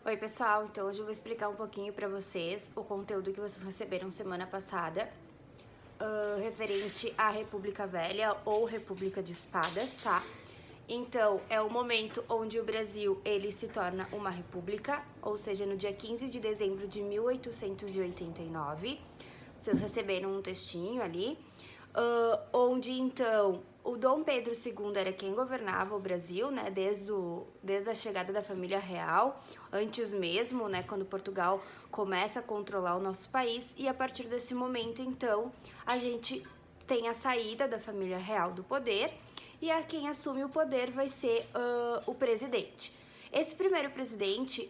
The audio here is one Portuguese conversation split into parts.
Oi pessoal, então hoje eu vou explicar um pouquinho pra vocês o conteúdo que vocês receberam semana passada referente à República Velha ou República de Espadas, tá? Então, é o momento onde o Brasil ele se torna uma república, ou seja, no dia 15 de dezembro de 1889. Vocês receberam um textinho ali, onde então o Dom Pedro II era quem governava o Brasil, né, desde a chegada da família real, antes mesmo, né, quando Portugal começa a controlar o nosso país, e a partir desse momento, então, a gente tem a saída da família real do poder, e a quem assume o poder vai ser o presidente. Esse primeiro presidente,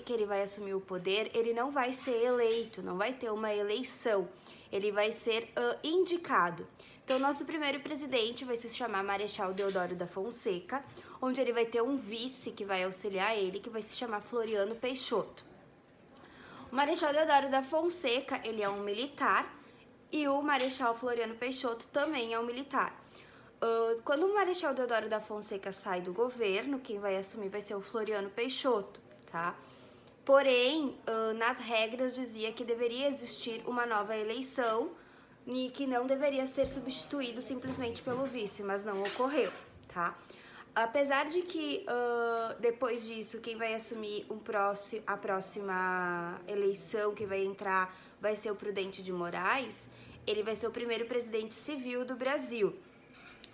que ele vai assumir o poder, ele não vai ser eleito, não vai ter uma eleição, ele vai ser indicado. Então, nosso primeiro presidente vai se chamar Marechal Deodoro da Fonseca, onde ele vai ter um vice que vai auxiliar ele, que vai se chamar Floriano Peixoto. O Marechal Deodoro da Fonseca, ele é um militar, e o Marechal Floriano Peixoto também é um militar. Quando o Marechal Deodoro da Fonseca sai do governo, quem vai assumir vai ser o Floriano Peixoto, tá? Porém, nas regras dizia que deveria existir uma nova eleição e que não deveria ser substituído simplesmente pelo vice, mas não ocorreu, tá? Apesar de que depois disso quem vai assumir a próxima eleição que vai entrar vai ser o Prudente de Moraes, ele vai ser o primeiro presidente civil do Brasil.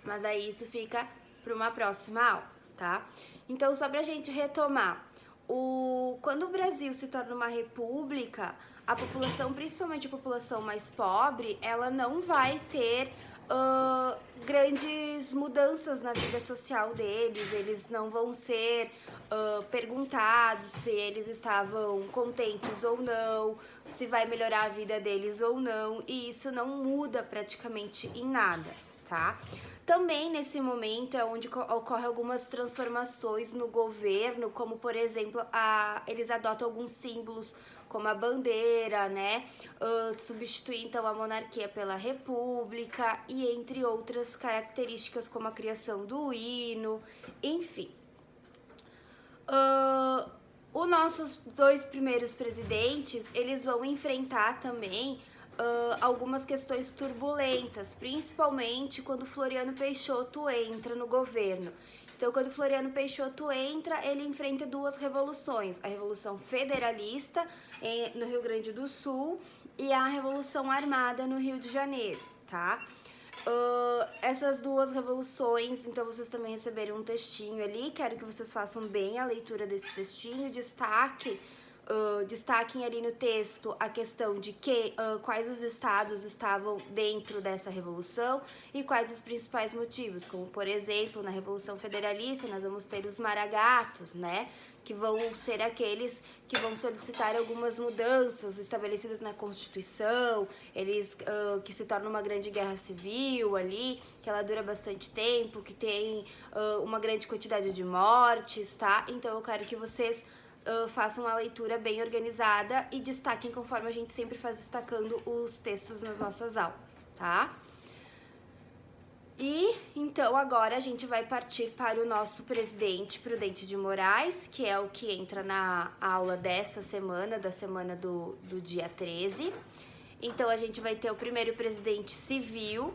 Mas aí isso fica para uma próxima aula, tá? Então, só pra gente retomar, quando o Brasil se torna uma república, a população, principalmente a população mais pobre, ela não vai ter grandes mudanças na vida social deles, eles não vão ser perguntados se eles estavam contentes ou não, se vai melhorar a vida deles ou não, e isso não muda praticamente em nada, tá? Também nesse momento é onde ocorrem algumas transformações no governo, como por exemplo, eles adotam alguns símbolos como a bandeira, né? Substituir então a monarquia pela república e entre outras características como a criação do hino, enfim. Os nossos dois primeiros presidentes, eles vão enfrentar também algumas questões turbulentas, principalmente quando Floriano Peixoto entra no governo. Então, quando Floriano Peixoto entra, ele enfrenta duas revoluções, a Revolução Federalista no Rio Grande do Sul e a Revolução Armada no Rio de Janeiro, tá? Essas duas revoluções, então vocês também receberam um textinho ali, quero que vocês façam bem a leitura desse textinho, destaquem ali no texto a questão de quais os estados estavam dentro dessa revolução e quais os principais motivos, como por exemplo, na Revolução Federalista nós vamos ter os maragatos, né, que vão ser aqueles que vão solicitar algumas mudanças estabelecidas na Constituição, eles que se torna uma grande guerra civil ali, que ela dura bastante tempo, que tem uma grande quantidade de mortes, tá? Então eu quero que vocês façam uma leitura bem organizada e destaquem conforme a gente sempre faz destacando os textos nas nossas aulas, tá? E então agora a gente vai partir para o nosso presidente Prudente de Moraes, que é o que entra na aula dessa semana, da semana do dia 13. Então a gente vai ter o primeiro presidente civil,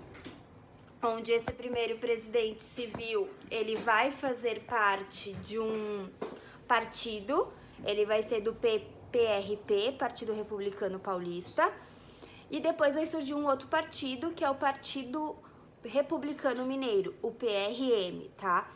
onde esse primeiro presidente civil, ele vai fazer parte de um partido, ele vai ser do PRP, Partido Republicano Paulista, e depois vai surgir um outro partido, que é o Partido Republicano Mineiro, o PRM, tá?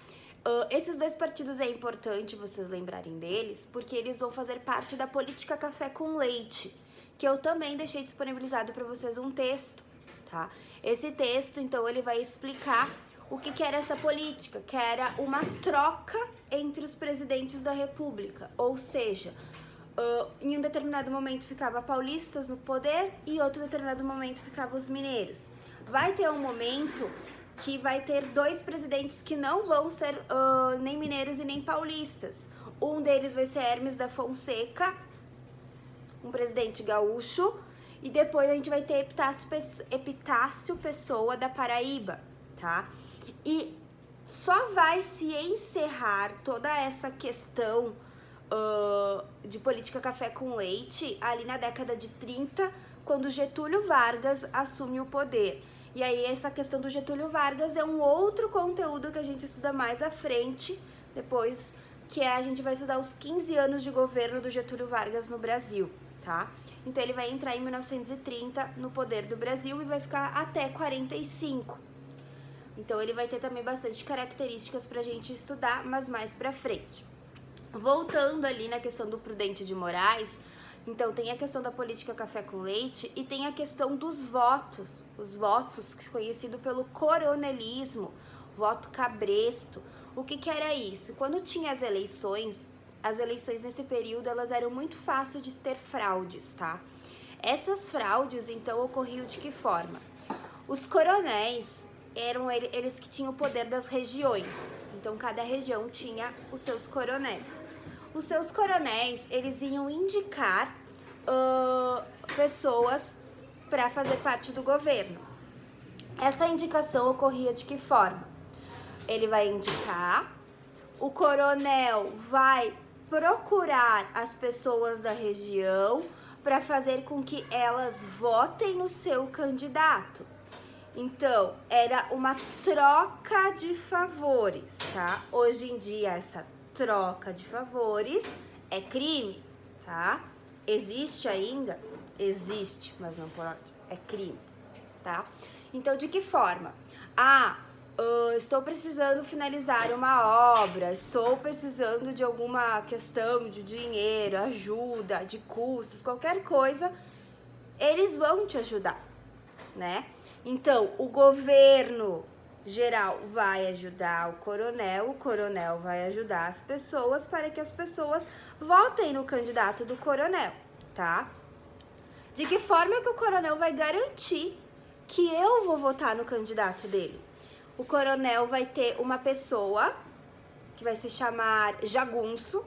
Esses dois partidos é importante vocês lembrarem deles, porque eles vão fazer parte da política café com leite, que eu também deixei disponibilizado para vocês um texto, tá? Esse texto, então, ele vai explicar o que era essa política, que era uma troca entre os presidentes da república, ou seja, em um determinado momento ficava paulistas no poder e em outro determinado momento ficavam os mineiros. Vai ter um momento que vai ter dois presidentes que não vão ser nem mineiros e nem paulistas. Um deles vai ser Hermes da Fonseca, um presidente gaúcho, e depois a gente vai ter Epitácio Pessoa da Paraíba, tá? E só vai se encerrar toda essa questão de política café com leite ali na década de 30, quando Getúlio Vargas assume o poder. E aí essa questão do Getúlio Vargas é um outro conteúdo que a gente estuda mais à frente, depois que a gente vai estudar os 15 anos de governo do Getúlio Vargas no Brasil, tá? Então ele vai entrar em 1930 no poder do Brasil e vai ficar até 45. Então ele vai ter também bastante características pra gente estudar, mas mais pra frente. Voltando ali na questão do Prudente de Moraes, então tem a questão da política café com leite e tem a questão dos votos, os votos conhecido pelo coronelismo, voto cabresto. O que era isso? Quando tinha as eleições nesse período, elas eram muito fáceis de ter fraudes, tá? Essas fraudes, então, ocorriam de que forma? Os coronéis eram eles que tinham o poder das regiões, então cada região tinha os seus coronéis. Os seus coronéis, eles iam indicar pessoas para fazer parte do governo. Essa indicação ocorria de que forma? Ele vai indicar, o coronel vai procurar as pessoas da região para fazer com que elas votem no seu candidato. Então, era uma troca de favores, tá? Hoje em dia, essa troca de favores é crime, tá? Existe ainda? Existe, mas não pode. É crime, tá? Então, de que forma? Estou precisando finalizar uma obra, estou precisando de alguma questão de dinheiro, ajuda, de custos, qualquer coisa, eles vão te ajudar, né? Então, o governo geral vai ajudar o coronel vai ajudar as pessoas para que as pessoas votem no candidato do coronel, tá? De que forma que o coronel vai garantir que eu vou votar no candidato dele? O coronel vai ter uma pessoa que vai se chamar jagunço,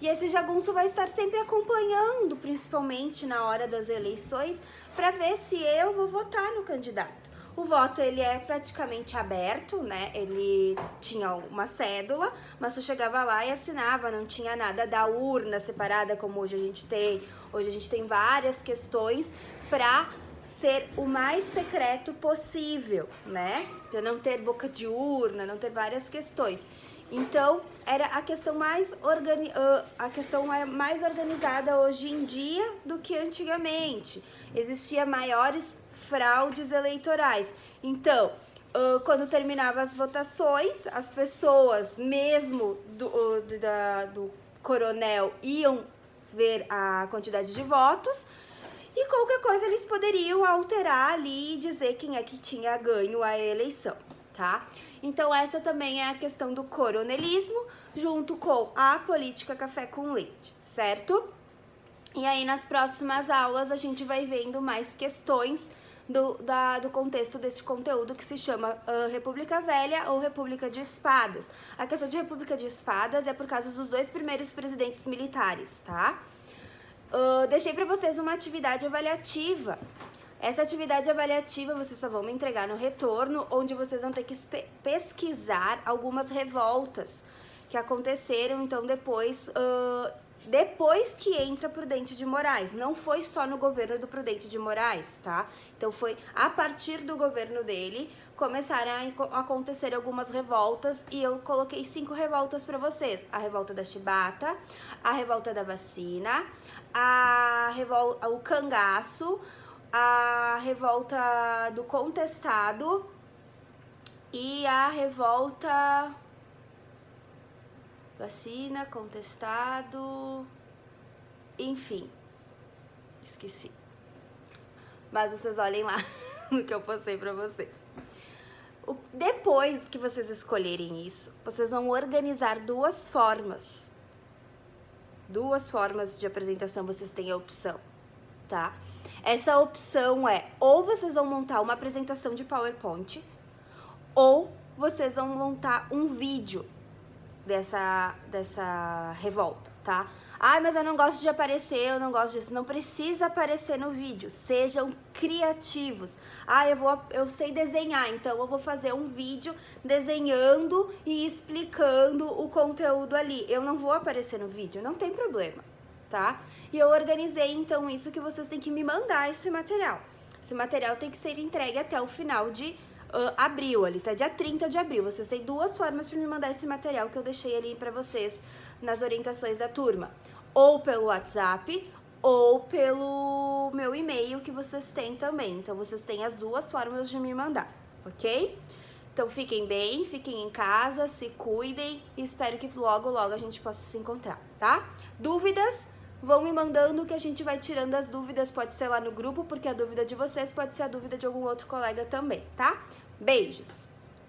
e esse jagunço vai estar sempre acompanhando, principalmente na hora das eleições, para ver se eu vou votar no candidato. O voto, ele é praticamente aberto, né? Ele tinha uma cédula, mas você chegava lá e assinava, não tinha nada da urna separada como hoje a gente tem. Hoje a gente tem várias questões para ser o mais secreto possível, né? Para não ter boca de urna, não ter várias questões. Então, era a questão mais organizada hoje em dia do que antigamente. Existia maiores fraudes eleitorais. Então, quando terminava as votações, as pessoas, mesmo do coronel, iam ver a quantidade de votos e qualquer coisa eles poderiam alterar ali e dizer quem é que tinha ganho a eleição, tá? Então, essa também é a questão do coronelismo, junto com a política café com leite, certo? E aí, nas próximas aulas, a gente vai vendo mais questões do contexto desse conteúdo que se chama República Velha ou República de Espadas. A questão de República de Espadas é por causa dos 2 primeiros presidentes militares, tá? Deixei para vocês uma atividade avaliativa. Essa atividade avaliativa vocês só vão me entregar no retorno, onde vocês vão ter que pesquisar algumas revoltas que aconteceram, então, depois que entra Prudente de Moraes. Não foi só no governo do Prudente de Moraes, tá? Então, foi a partir do governo dele, começaram a acontecer algumas revoltas, e eu coloquei 5 revoltas para vocês. A revolta da chibata, a revolta da vacina, o cangaço, a revolta do contestado e a revolta vacina, contestado, enfim, esqueci. Mas vocês olhem lá no que eu postei pra vocês. Depois que vocês escolherem isso, vocês vão organizar 2 formas. 2 formas de apresentação vocês têm a opção, tá? Essa opção é, ou vocês vão montar uma apresentação de PowerPoint, ou vocês vão montar um vídeo dessa revolta, tá? Ai, mas eu não gosto de aparecer, eu não gosto disso. Não precisa aparecer no vídeo, sejam criativos. Ah, eu sei desenhar, então eu vou fazer um vídeo desenhando e explicando o conteúdo ali. Eu não vou aparecer no vídeo, não tem problema, tá? E eu organizei, então, isso que vocês têm que me mandar esse material. Esse material tem que ser entregue até o final de abril, ali tá dia 30 de abril. Vocês têm 2 formas para me mandar esse material que eu deixei ali para vocês nas orientações da turma. Ou pelo WhatsApp, ou pelo meu e-mail que vocês têm também. Então, vocês têm as 2 formas de me mandar, ok? Então, fiquem bem, fiquem em casa, se cuidem e espero que logo, logo a gente possa se encontrar, tá? Dúvidas? Vão me mandando que a gente vai tirando as dúvidas, pode ser lá no grupo, porque a dúvida de vocês pode ser a dúvida de algum outro colega também, tá? Beijos!